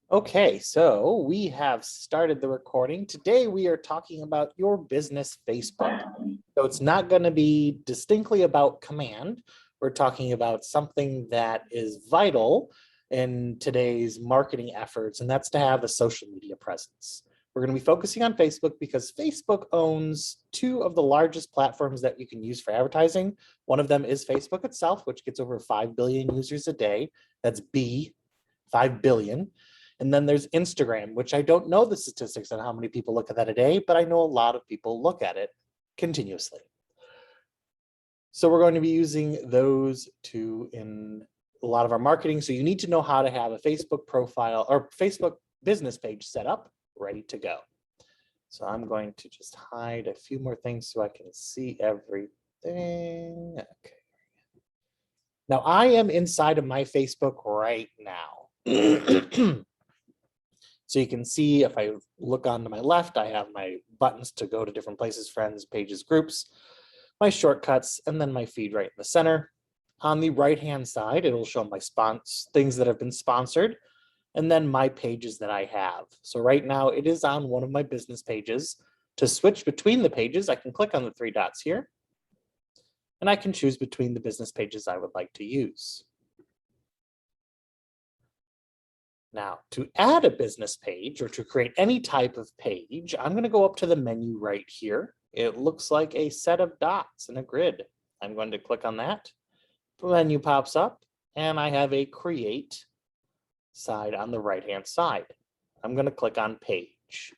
Okay, so we have started the recording. Today we are talking about your business Facebook. So it's not going to be distinctly about command. We're talking about something that is vital in today's marketing efforts, and that's to have a social media presence. We're going to be focusing on Facebook because Facebook owns two of the largest platforms that you can use for advertising. One of them is Facebook itself, which gets over 5 billion users a day. That's 5 billion. And then there's Instagram, which I don't know the statistics on how many people look at that a day, but I know a lot of people look at it continuously. So we're going to be using those two in a lot of our marketing. So you need to know how to have a Facebook profile or Facebook business page set up, ready to go. So I'm going to just hide a few more things so I can see everything. Okay. Now I am inside of my Facebook right now. So you can see if I look on to my left, I have my buttons to go to different places, friends, pages, groups, my shortcuts, and then my feed right in the center. On the right-hand side, it'll show my things that have been sponsored, and then my pages that I have. So right now it is on one of my business pages. To switch between the pages, I can click on the three dots here, and I can choose between the business pages I would like to use. Now, to add a business page or to create any type of page, I'm going to go up to the menu right here. It looks like a set of dots in a grid. I'm going to click on that. The menu pops up and I have a create side on the right-hand side. I'm going to click on page.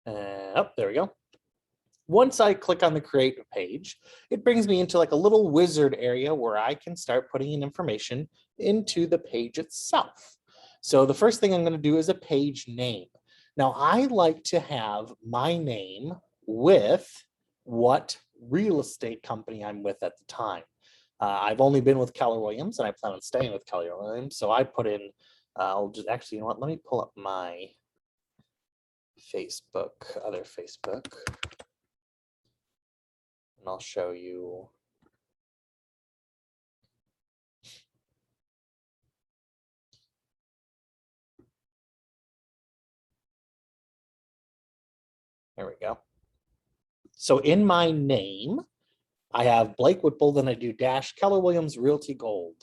Oh, there we go. Once I click on the create page, it brings me into like a little wizard area where I can start putting in information into the page itself. So the first thing I'm going to do is a page name. Now I like to have my name with what real estate company I'm with at the time. I've only been with Keller Williams and I plan on staying with Keller Williams. So I put in, I'll just actually, you know what, let me pull up my Facebook, other Facebook. And I'll show you. There we go. So in my name, I have Blake Whipple, then I do dash Keller Williams Realty Gold.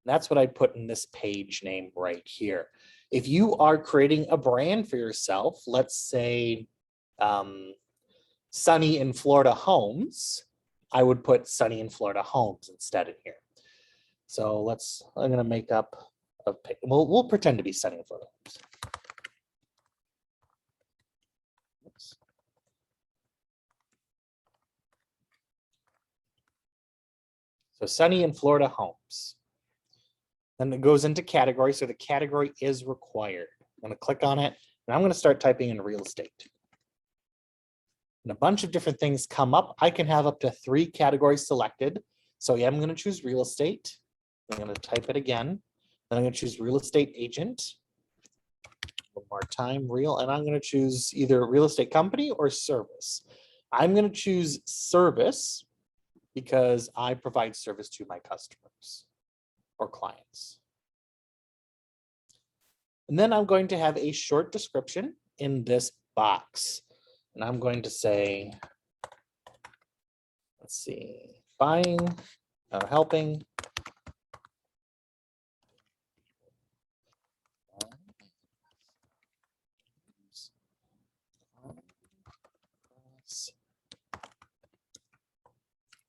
That's what I put in this page name right here. If you are creating a brand for yourself, let's say Sunny in Florida Homes, I would put Sunny in Florida Homes instead in here. So I'm going to make up a page. We'll pretend to be Sunny in Florida Homes. Oops. So Sunny in Florida Homes. Then it goes into category. So the category is required. I'm going to click on it and I'm going to start typing in real estate. And a bunch of different things come up. I can have up to 3 categories selected. So yeah, I'm going to choose real estate. I'm going to type it again. Then I'm going to choose real estate agent. One more time, real, and I'm going to choose either real estate company or service. I'm going to choose service because I provide service to my customers or clients. And then I'm going to have a short description in this box. And I'm going to say, let's see, buying or helping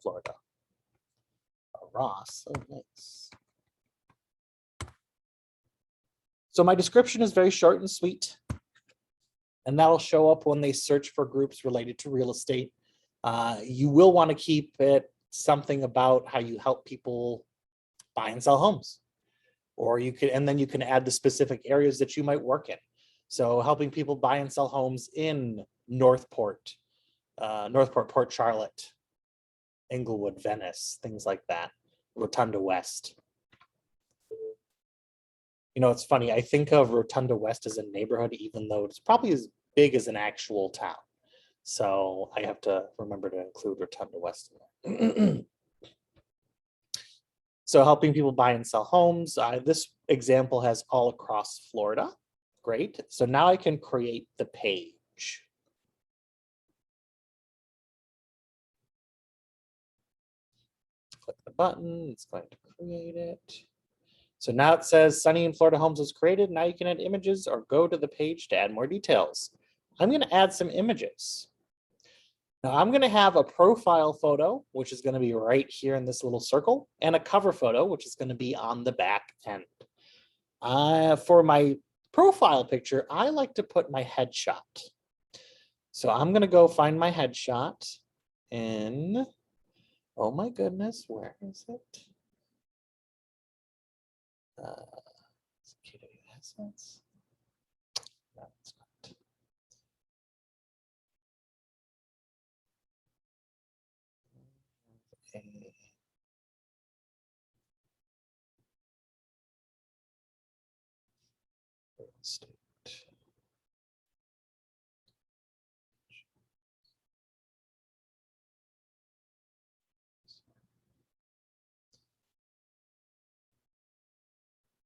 Florida. Ross, oh nice. So my description is very short and sweet, and that'll show up when they search for groups related to real estate. You will want to keep it something about how you help people buy and sell homes, or you could, and then you can add the specific areas that you might work in. So helping people buy and sell homes in Northport, Port Charlotte, Englewood, Venice, things like that, Rotunda West. You know, it's funny, I think of Rotunda West as a neighborhood, even though it's probably as big as an actual town. So I have to remember to include Rotunda West in there. So helping people buy and sell homes. This example has all across Florida. Great. So now I can create the page. Click the button, it's going to create it. So now it says Sunny in Florida Homes was created. Now you can add images or go to the page to add more details. I'm going to add some images. Now I'm going to have a profile photo, which is going to be right here in this little circle, and a cover photo, which is going to be on the back end. For my profile picture, I like to put my headshot. So I'm going to go find my headshot in, oh my goodness, where is it? Security assets. No, it's not. Okay. Real estate.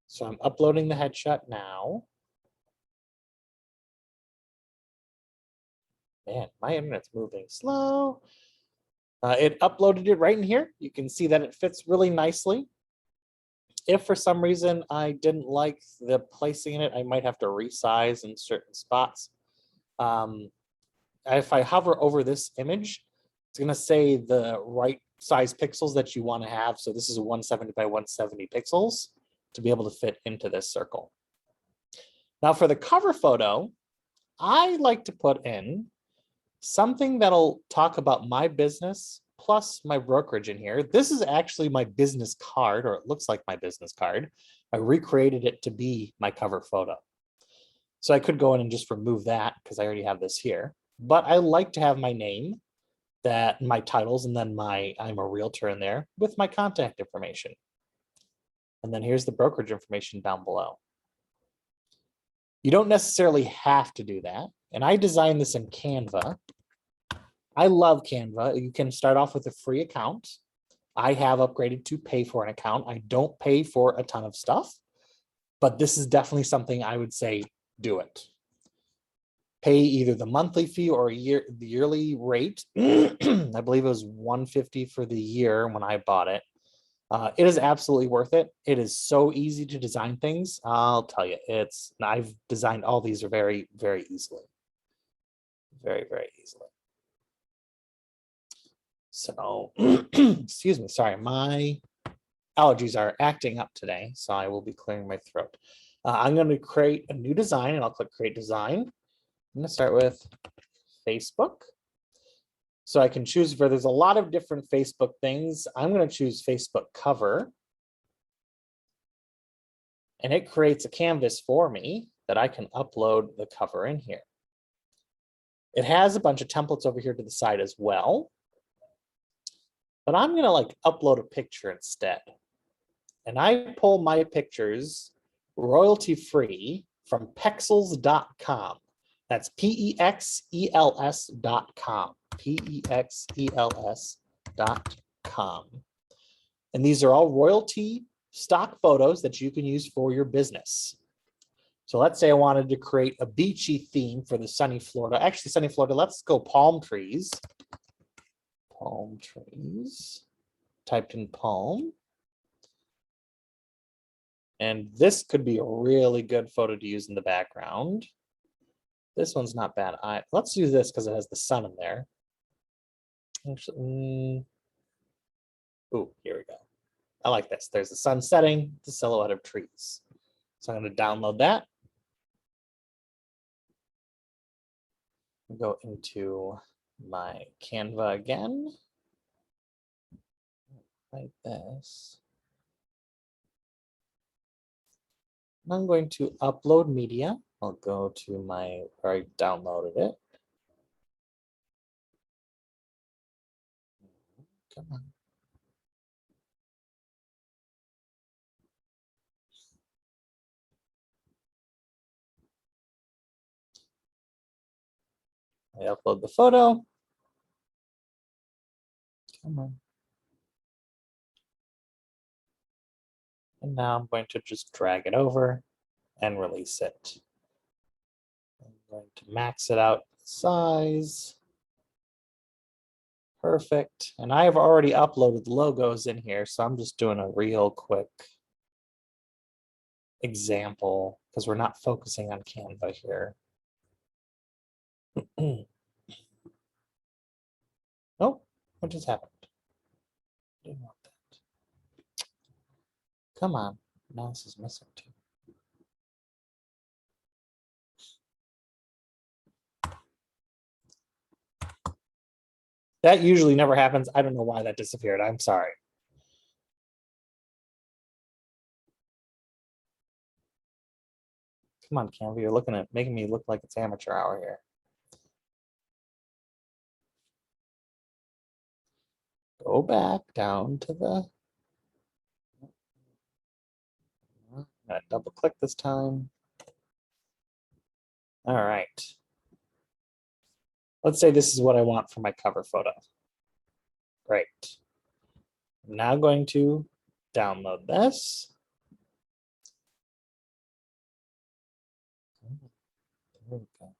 So I'm uploading the headshot now. Man, my internet's moving slow. It uploaded it right in here. You can see that it fits really nicely. If for some reason I didn't like the placing in it, I might have to resize in certain spots. If I hover over this image, it's going to say the right size pixels that you want to have. So this is 170 by 170 pixels to be able to fit into this circle. Now for the cover photo, I like to put in something that'll talk about my business plus my brokerage in here. This is actually my business card, or it looks like my business card. I recreated it to be my cover photo. So I could go in and just remove that because I already have this here. But I like to have my name, that my titles, and then I'm a realtor in there with my contact information. And then here's the brokerage information down below. You don't necessarily have to do that. And I designed this in Canva. I love Canva. You can start off with a free account. I have upgraded to pay for an account. I don't pay for a ton of stuff, but this is definitely something I would say do it. Pay either the monthly fee or the yearly rate. I believe it was $150 for the year when I bought it. It is absolutely worth it. It is so easy to design things. I'll tell you, I've designed all these very, very easily. Very, very easily. So, excuse me, sorry, my allergies are acting up today, so I will be clearing my throat. I'm going to create a new design, and I'll click Create Design. I'm going to start with Facebook. So I can choose for, there's a lot of different Facebook things. I'm going to choose Facebook Cover. And it creates a canvas for me that I can upload the cover in here. It has a bunch of templates over here to the side as well. But I'm going to upload a picture instead. And I pull my pictures royalty free from Pexels.com. That's PEXELS.com. PEXELS.com. And these are all royalty stock photos that you can use for your business. So let's say I wanted to create a beachy theme for the sunny Florida. Actually, sunny Florida, let's go palm trees. Palm trees. Typed in palm. And this could be a really good photo to use in the background. This one's not bad. Let's do this because it has the sun in there. Actually, ooh, here we go. I like this. There's the sun setting, the silhouette of trees. So I'm going to download that. Go into my Canva again. Like this. I'm going to upload media. I'll go to where I downloaded it. Come on. I upload the photo. Come on. And now I'm going to just drag it over and release it. I'm going to max it out size. Perfect. And I have already uploaded logos in here, so I'm just doing a real quick example because we're not focusing on Canva here. Oh, what just happened? Didn't want that. Come on. Now this is missing too. That usually never happens. I don't know why that disappeared. I'm sorry. Come on, Canva, you're looking at making me look like it's amateur hour here. Go back down to the. I'm gonna double click this time. All right. Let's say this is what I want for my cover photo. Great. I'm now going to download this. There we go.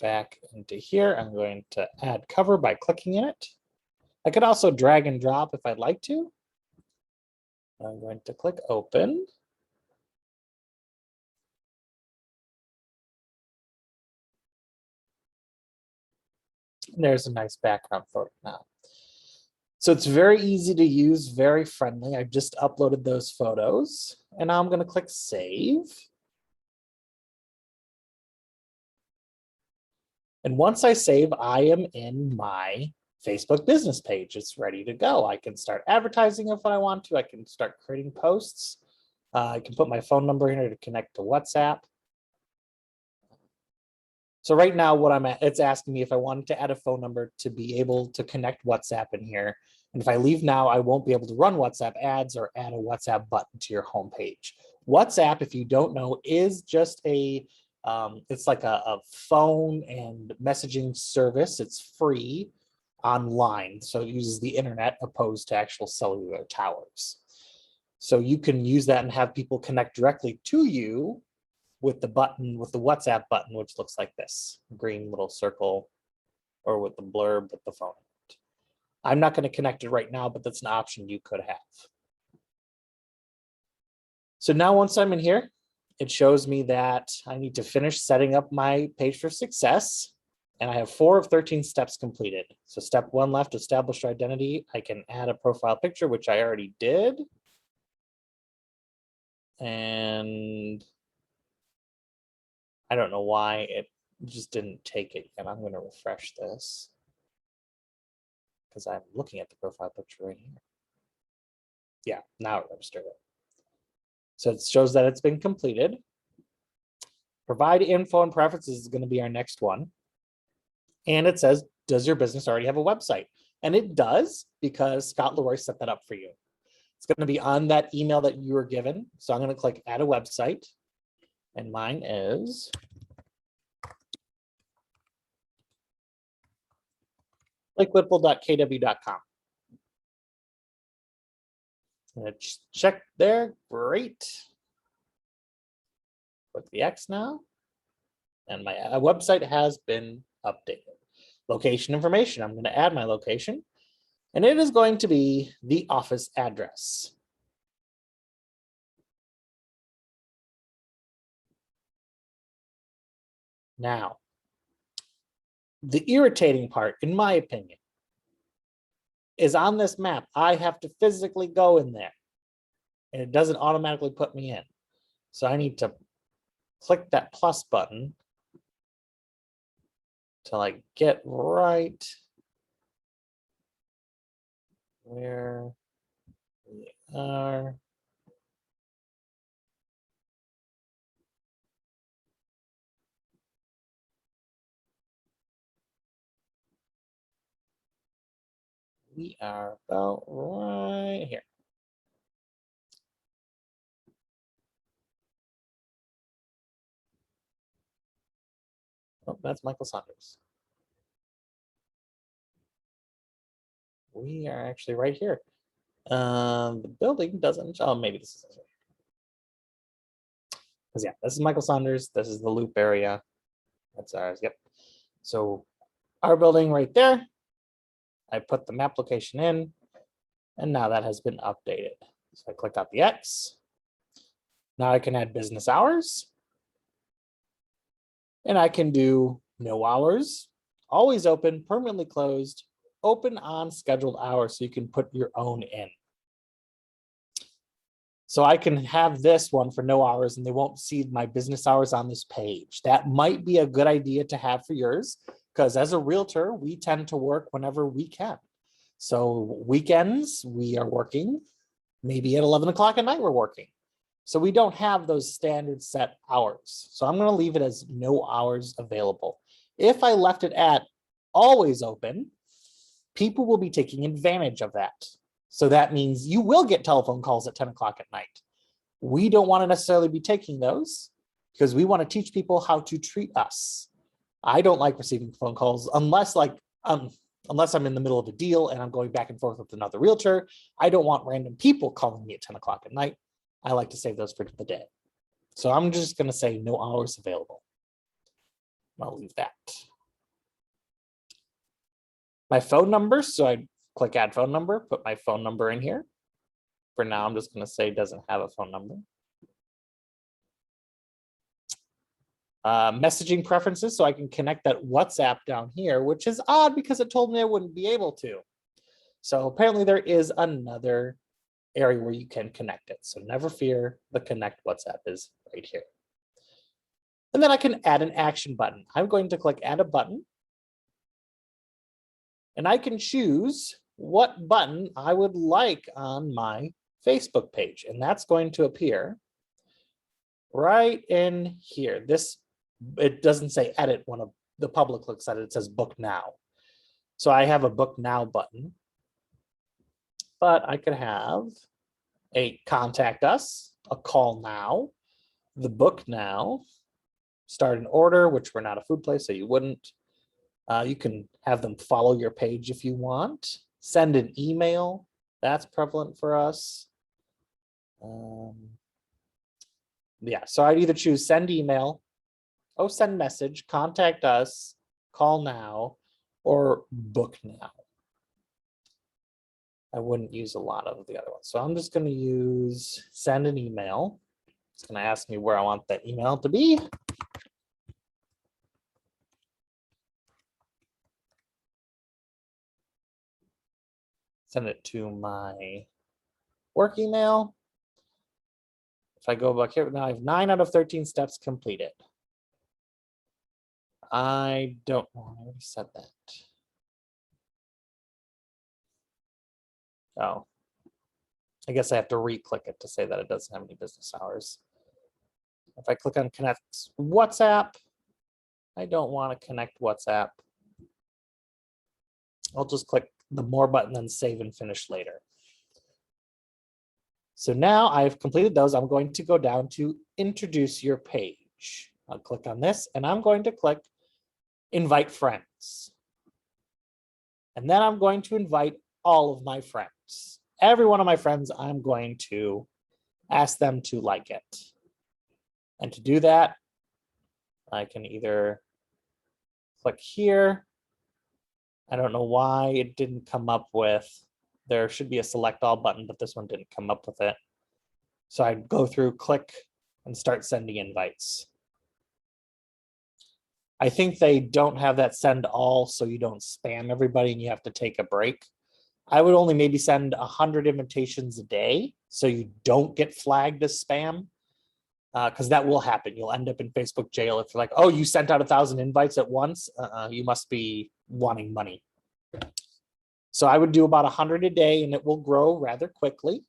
Back into here, I'm going to add cover by clicking in it. I could also drag and drop if I'd like to. I'm going to click open. And there's a nice background photo now. So it's very easy to use, very friendly. I've just uploaded those photos and now I'm going to click save. And once I save, I am in my Facebook business page. It's ready to go. I can start advertising if I want to. I can start creating posts. I can put my phone number in here to connect to WhatsApp. So right now what I'm at, it's asking me if I wanted to add a phone number to be able to connect WhatsApp in here. And if I leave now, I won't be able to run WhatsApp ads or add a WhatsApp button to your homepage. WhatsApp, if you don't know, is just it's like a phone and messaging service. It's free online. So it uses the internet opposed to actual cellular towers. So you can use that and have people connect directly to you with the button, with the WhatsApp button, which looks like this green little circle, or with the blurb with the phone. I'm not going to connect it right now, but that's an option you could have. So now once I'm in here, it shows me that I need to finish setting up my page for success. And I have 4 of 13 steps completed. So step 1 left, establish your identity. I can add a profile picture, which I already did. And I don't know why it just didn't take it yet. I'm going to refresh this because I'm looking at the profile picture right here. Yeah, now it registered it. So it shows that it's been completed. Provide info and preferences is going to be our next one. And it says, does your business already have a website? And it does, because Scott Leroy set that up for you. It's going to be on that email that you were given. So I'm going to click add a website. And mine is blakewhipple.kw.com. Check there. Great. Click the X now. And my website has been updated. Location information. I'm going to add my location. And it is going to be the office address. Now, the irritating part, in my opinion, is on this map, I have to physically go in there. And it doesn't automatically put me in. So I need to click that plus button to like get right where we are. We are about right here. Oh, that's Michael Saunders. We are actually right here. The building doesn't, oh, maybe this is. Because yeah, this is Michael Saunders. This is the loop area. That's ours, yep. So our building right there, I put the map location in, and now that has been updated. So I click out the X. Now I can add business hours. And I can do no hours, always open, permanently closed, open on scheduled hours, so you can put your own in. So I can have this one for no hours and they won't see my business hours on this page. That might be a good idea to have for yours, because as a realtor, we tend to work whenever we can. So weekends, we are working, maybe at 11 o'clock at night, we're working. So we don't have those standard set hours. So I'm going to leave it as no hours available. If I left it at always open, people will be taking advantage of that. So that means you will get telephone calls at 10 o'clock at night. We don't want to necessarily be taking those because we want to teach people how to treat us. I don't like receiving phone calls unless unless I'm in the middle of a deal and I'm going back and forth with another realtor. I don't want random people calling me at 10 o'clock at night. I like to save those for the day. So I'm just going to say no hours available. I'll leave that. My phone number, so I click add phone number, put my phone number in here. For now, I'm just going to say doesn't have a phone number. Messaging preferences, so I can connect that WhatsApp down here, which is odd because it told me I wouldn't be able to. So apparently there is another area where you can connect it. So never fear, the connect WhatsApp is right here. And then I can add an action button. I'm going to click add a button. And I can choose what button I would like on my Facebook page. And that's going to appear right in here. It doesn't say edit when the public looks at it, it says book now. So I have a book now button, but I could have a contact us, a call now, the book now, start an order, which we're not a food place, so you wouldn't. You can have them follow your page if you want. Send an email, that's prevalent for us. Yeah, so I'd either choose send email, send message, contact us, call now, or book now. I wouldn't use a lot of the other ones. So I'm just going to use send an email. It's going to ask me where I want that email to be. Send it to my work email. If I go back here, now I have 9 out of 13 steps completed. I don't know, I already said that. Oh, I guess I have to re-click it to say that it doesn't have any business hours. If I click on connect WhatsApp, I don't want to connect WhatsApp. I'll just click the more button, then save and finish later. So now I've completed those. I'm going to go down to introduce your page. I'll click on this and I'm going to click invite friends. And then I'm going to invite all of my friends. Every one of my friends, I'm going to ask them to like it. And to do that, I can either click here. I don't know why it didn't come up with, there should be a select all button, but this one didn't come up with it. So I'd go through, click, and start sending invites. I think they don't have that send all, so you don't spam everybody and you have to take a break. I would only maybe send 100 invitations a day so you don't get flagged as spam, because that will happen. You'll end up in Facebook jail if you're like, oh, you sent out 1,000 invites at once. You must be wanting money. So I would do about 100 a day and it will grow rather quickly.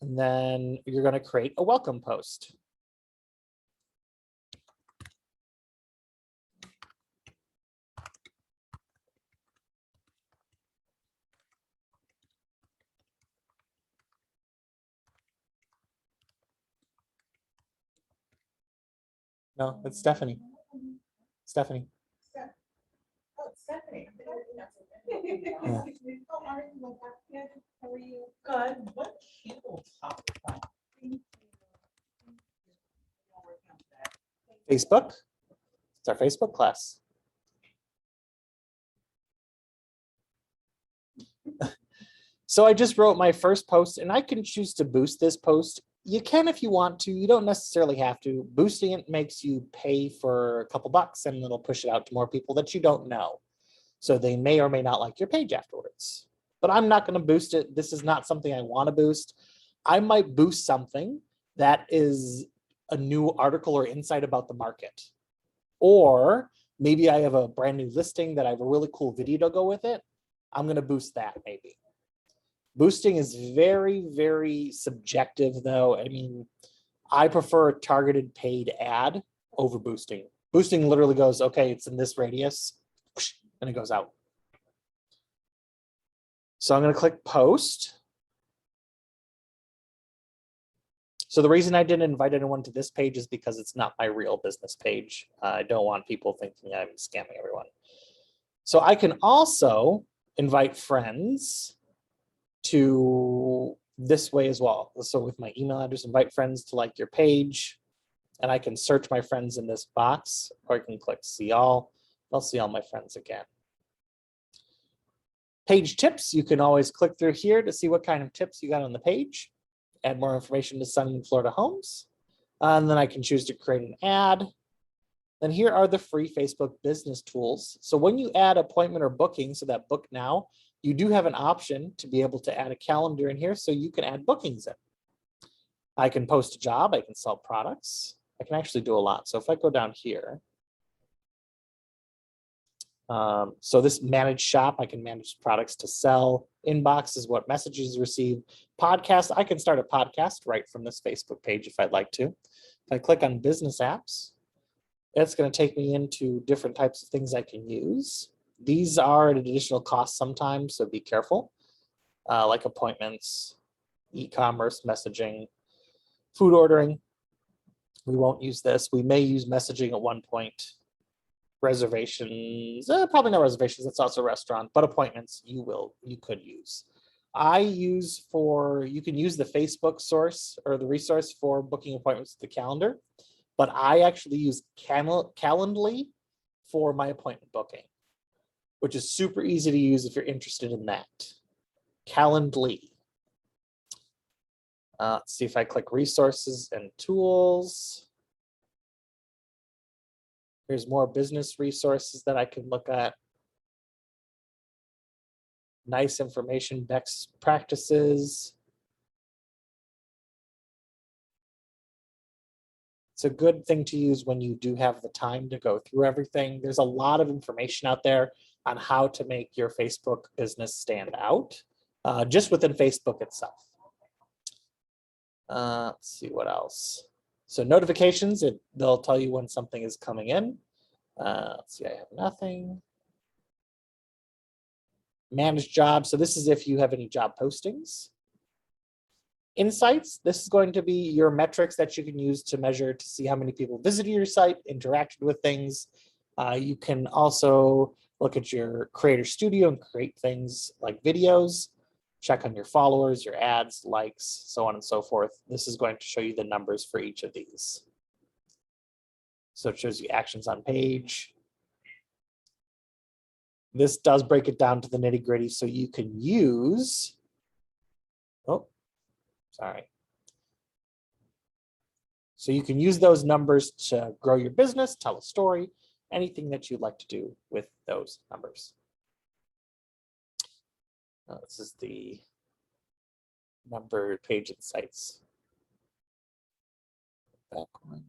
And then you're going to create a welcome post. No, it's Stephanie. Stephanie. Oh, Stephanie. Yeah. Good. What can we talk about? Facebook. It's our Facebook class. So I just wrote my first post, and I can choose to boost this post. You can if you want to. You don't necessarily have to. Boosting it makes you pay for a couple bucks, and it'll push it out to more people that you don't know. So they may or may not like your page afterwards. But I'm not going to boost it. This is not something I want to boost. I might boost something that is a new article or insight about the market. Or maybe I have a brand new listing that I have a really cool video to go with it. I'm going to boost that maybe. Boosting is very, very subjective though. I mean, I prefer a targeted paid ad over boosting. Boosting literally goes, okay, it's in this radius, and it goes out. So I'm going to click post. So the reason I didn't invite anyone to this page is because it's not my real business page. I don't want people thinking I'm scamming everyone. So I can also invite friends to this way as well. So with my email address, invite friends to like your page, and I can search my friends in this box, or I can click see all. I'll see all my friends again. Page tips, you can always click through here to see what kind of tips you got on the page. Add more information to Sunny Florida Homes. And then I can choose to create an ad. Then here are the free Facebook business tools. So when you add appointment or booking, so that book now, you do have an option to be able to add a calendar in here so you can add bookings in. I can post a job, I can sell products. I can actually do a lot. So if I go down here, so this manage shop, I can manage products to sell. Inbox is what messages receive. Podcast, I can start a podcast right from this Facebook page if I'd like to. If I click on business apps, it's going to take me into different types of things I can use. These are at an additional cost sometimes, so be careful. Like appointments, e-commerce, messaging, food ordering. We won't use this. We may use messaging at one point. Reservations, probably not reservations, that's also a restaurant, but appointments you could use. You can use the Facebook source or the resource for booking appointments to the calendar, but I actually use Calendly for my appointment booking, which is super easy to use if you're interested in that. Calendly. Let's see if I click resources and tools. Here's more business resources that I can look at. Nice information, best practices. It's a good thing to use when you do have the time to go through everything. There's a lot of information out there on how to make your Facebook business stand out, just within Facebook itself. Let's see what else. So notifications, they'll tell you when something is coming in. Let's see, I have nothing. Manage jobs. So this is if you have any job postings. Insights, this is going to be your metrics that you can use to measure to see how many people visited your site, interacted with things. You can also look at your Creator Studio and create things like videos, check on your followers, your ads, likes, so on and so forth. This is going to show you the numbers for each of these. So it shows you actions on page. This does break it down to the nitty gritty, so you can use, So you can use those numbers to grow your business, tell a story, anything that you'd like to do with those numbers. This is the number page insights. Back one.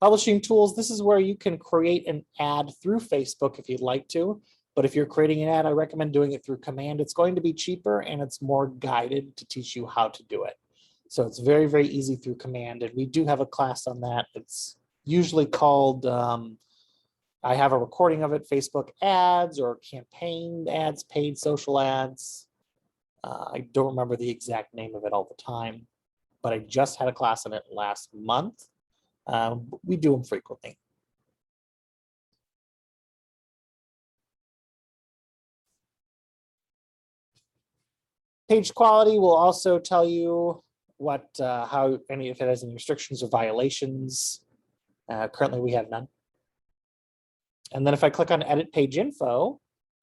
Publishing tools, this is where you can create an ad through Facebook if you'd like to. But if you're creating an ad, I recommend doing it through Command. It's going to be cheaper and it's more guided to teach you how to do it. So it's very, very easy through Command. And we do have a class on that. It's usually called, I have a recording of it, Facebook ads or campaign ads, paid social ads. I don't remember the exact name of it all the time, but I just had a class on it last month. We do them frequently. Page quality will also tell you what, how any, if it has any restrictions or violations. Currently, we have none. And then if I click on edit page info,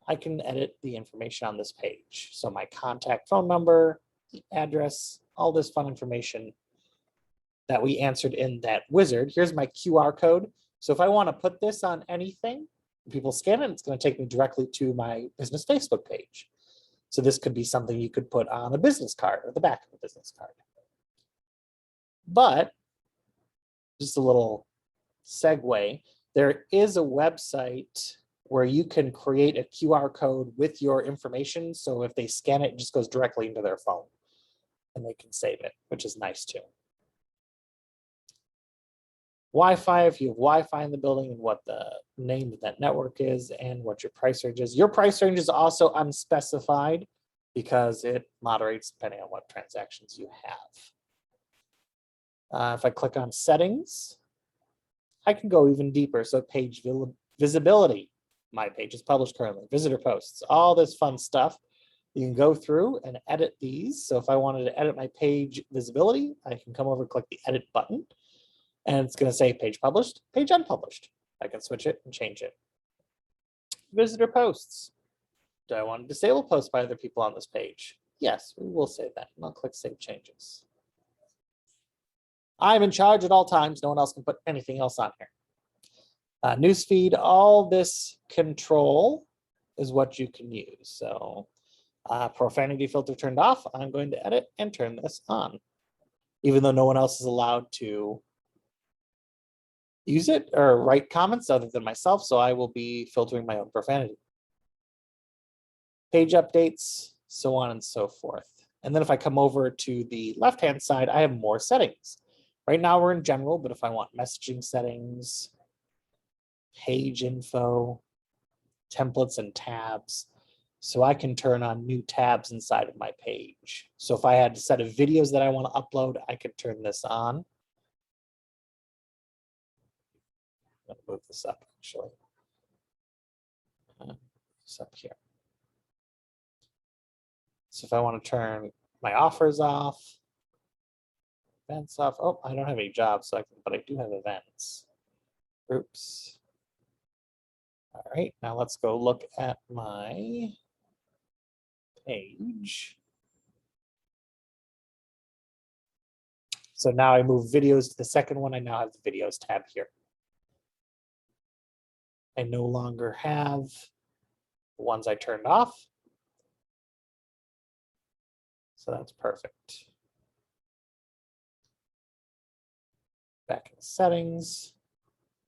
I can edit the information on this page. So my contact phone number, the address, all this fun information that we answered in that wizard. Here's my QR code. So if I want to put this on anything, people scan it, it's going to take me directly to my business Facebook page. So this could be something you could put on a business card or the back of a business card. But just a little segue, there is a website where you can create a QR code with your information. So if they scan it, it just goes directly into their phone and they can save it, which is nice too. Wi-Fi, if you have Wi-Fi in the building, and what the name of that network is and what your price range is. Your price range is also unspecified because it moderates depending on what transactions you have. If I click on settings, I can go even deeper. So page visibility, my page is published currently, visitor posts, all this fun stuff. You can go through and edit these. So if I wanted to edit my page visibility, I can come over and click the edit button. And it's going to say page published, page unpublished. I can switch it and change it. Visitor posts. Do I want to disable posts by other people on this page? Yes, we will say that. And I'll click Save Changes. I'm in charge at all times. No one else can put anything else on here. Newsfeed, all this control is what you can use. So profanity filter turned off. I'm going to edit and turn this on, even though no one else is allowed to use it or write comments other than myself. So I will be filtering my own profanity. Page updates, so on and so forth. And then if I come over to the left-hand side, I have more settings. Right now we're in general, but if I want messaging settings, page info, templates and tabs, so I can turn on new tabs inside of my page. So if I had a set of videos that I want to upload, I could turn this on. I'm going to move this up actually. It's up here. So if I want to turn my offers off, events off. Oh, I don't have any jobs, so but I do have events. Groups. All right, now let's go look at my page. So now I move videos to the second one. I now have the videos tab here. I no longer have the ones I turned off. So that's perfect. Back in settings,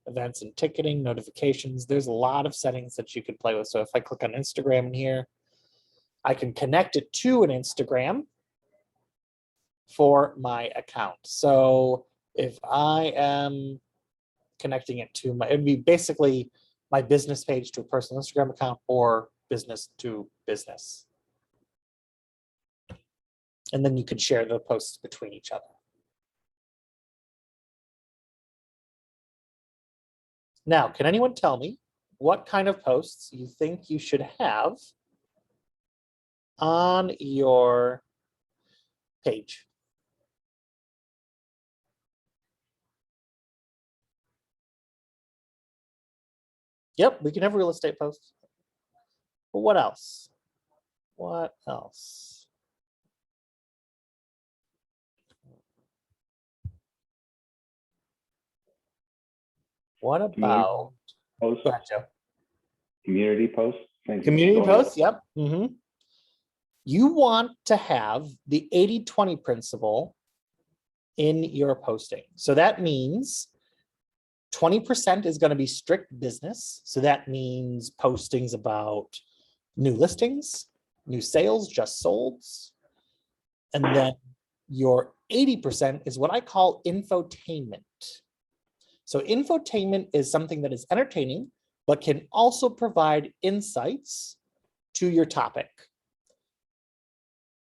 events and ticketing, notifications. There's a lot of settings that you could play with. So if I click on Instagram in here, I can connect it to an Instagram for my account. So if I am connecting it to it'd be basically my business page to a personal Instagram account or business to business. And then you can share the posts between each other. Now, can anyone tell me what kind of posts you think you should have on your page? Yep, we can have real estate posts. But what else? What else? What about Posts, go ahead, Joe. community posts? Community posts, yep. You want to have the 80-20 principle in your posting. So that means 20% is going to be strict business. So that means postings about new listings, new sales, just solds. And then your 80% is what I call infotainment. So infotainment is something that is entertaining, but can also provide insights to your topic.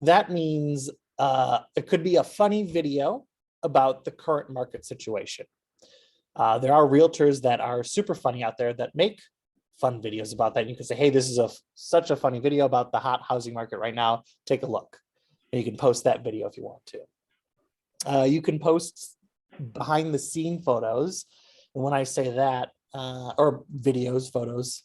That means it could be a funny video about the current market situation. There are realtors that are super funny out there that make fun videos about that. You can say, hey, this is such a funny video about the hot housing market right now. Take a look. And you can post that video if you want to. You can post behind the scene photos. And when I say that, or videos, photos,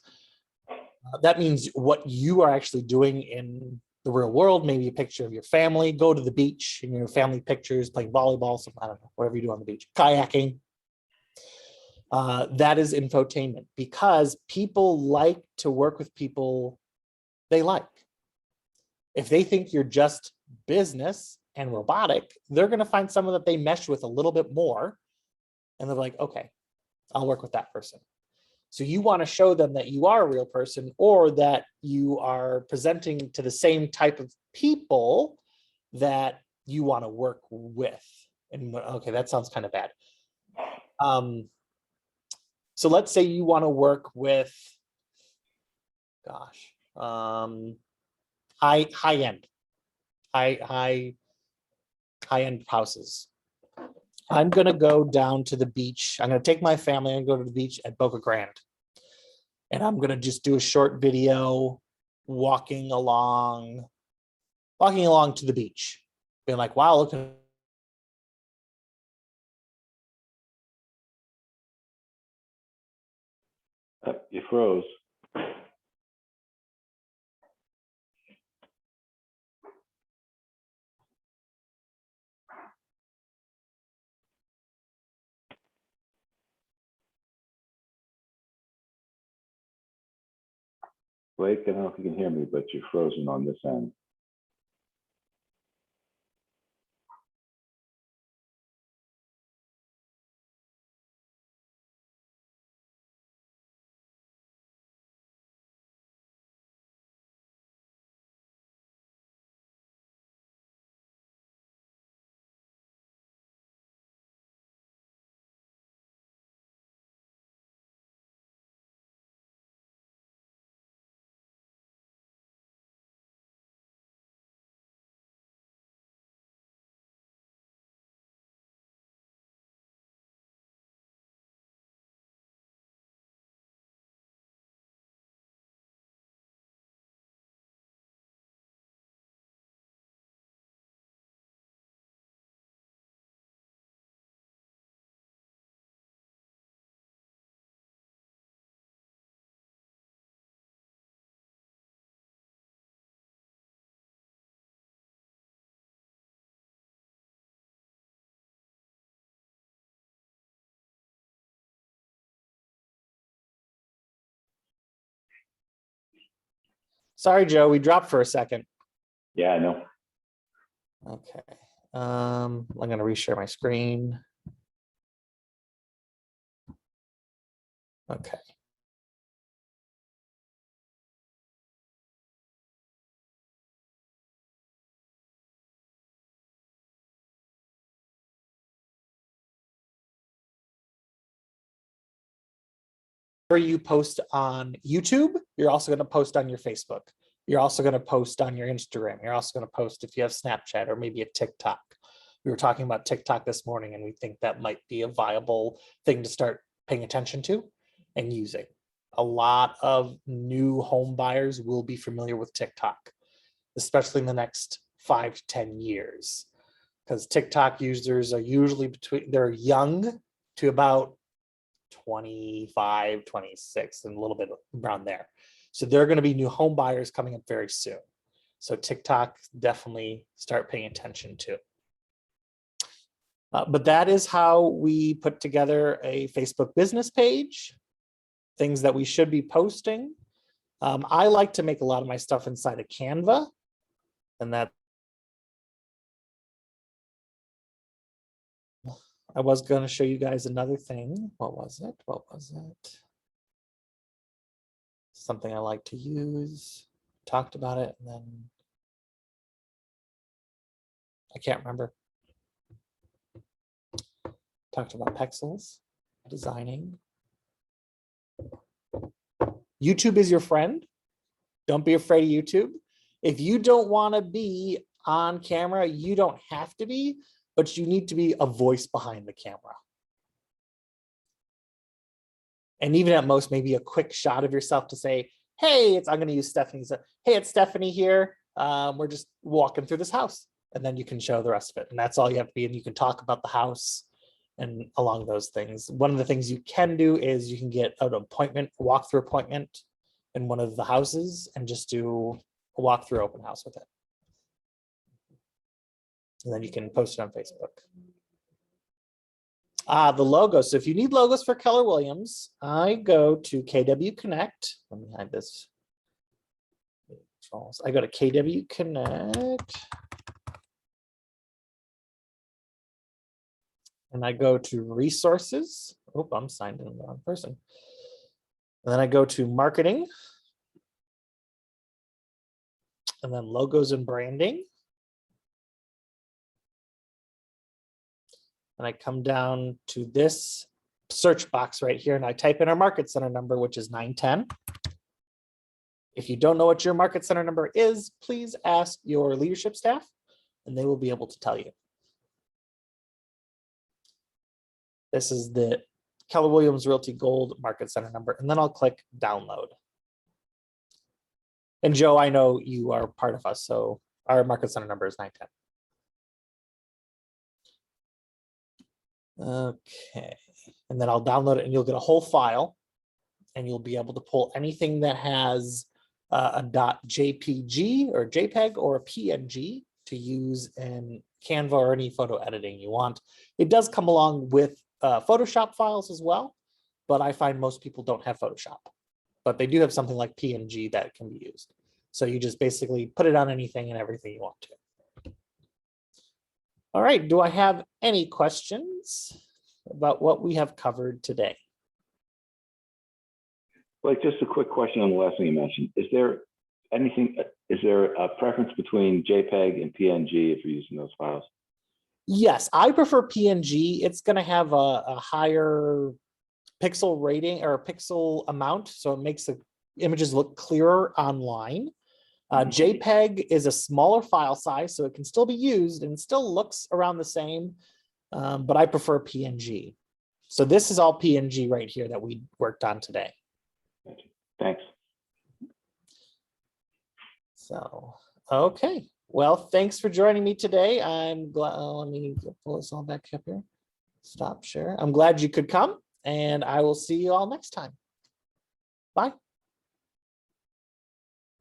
that means what you are actually doing in the real world. Maybe a picture of your family, go to the beach in your family pictures, playing volleyball, some, I don't know, whatever you do on the beach, kayaking. That is infotainment, because people like to work with people they like. If they think you're just business and robotic, they're going to find someone that they mesh with a little bit more. And they're like, okay, I'll work with that person. So you want to show them that you are a real person, or that you are presenting to the same type of people that you want to work with. And okay, that sounds kind of bad. So let's say you want to work with, gosh, high-end houses. I'm going to go down to the beach. I'm going to take my family and go to the beach at Boca Grande. And I'm going to just do a short video walking along to the beach. Being like, wow, look at You froze. Blake, I don't know if you can hear me, but you're frozen on this end. Sorry, Joe, we dropped for a second. Yeah, I know. Okay. I'm going to reshare my screen. Okay. You post on YouTube, you're also going to post on your Facebook. You're also going to post on your Instagram. You're also going to post if you have Snapchat or maybe a TikTok. We were talking about TikTok this morning, and we think that might be a viable thing to start paying attention to and using. A lot of new home buyers will be familiar with TikTok, especially in the next 5 to 10 years, because TikTok users are usually they're young to about 25, 26, and a little bit around there. So there are going to be new home buyers coming up very soon. So TikTok, definitely start paying attention to. But that is how we put together a Facebook business page, things that we should be posting. I like to make a lot of my stuff inside of Canva, and that I was going to show you guys another thing. What was it? What was it? Something I like to use. Talked about it, and then I can't remember. Talked about pixels, designing. YouTube is your friend. Don't be afraid of YouTube. If you don't want to be on camera, you don't have to be, but you need to be a voice behind the camera. And even at most, maybe a quick shot of yourself to say, hey, I'm going to use Stephanie's. Hey, it's Stephanie here. We're just walking through this house. and then you can show the rest of it. And that's all you have to be. And you can talk about the house and along those things. One of the things you can do is you can get an appointment, a walkthrough appointment in one of the houses and just do a walkthrough open house with it. And then you can post it on Facebook. The logo. So if you need logos for Keller Williams, I go to KW Connect. Let me hide this. I go to KW Connect. And I go to resources. Oh, I'm signed in the wrong person. And then I go to marketing. And then logos and branding. And I come down to this search box right here and I type in our market center number, which is 910. If you don't know what your market center number is, please ask your leadership staff and they will be able to tell you. This is the Keller Williams Realty Gold market center number, and then I'll click download. And Joe, I know you are part of us, so our market center number is 910. Okay, and then I'll download it and you'll get a whole file and you'll be able to pull anything that has a .jpg or JPEG or a PNG to use in Canva or any photo editing you want. It does come along with Photoshop files as well, but I find most people don't have Photoshop, but they do have something like PNG that can be used. So you just basically put it on anything and everything you want to. All right, do I have any questions about what we have covered today? Like, just a quick question on the last thing you mentioned. Is there a preference between JPEG and PNG if you're using those files? Yes, I prefer PNG. It's going to have a higher pixel rating or pixel amount, so it makes the images look clearer online. JPEG is a smaller file size, so it can still be used and still looks around the same, but I prefer PNG. So this is all PNG right here that we worked on today. Thanks. So, okay. Well, thanks for joining me today. I'm glad, let me pull this all back up here. Stop share. I'm glad you could come and I will see you all next time. Bye.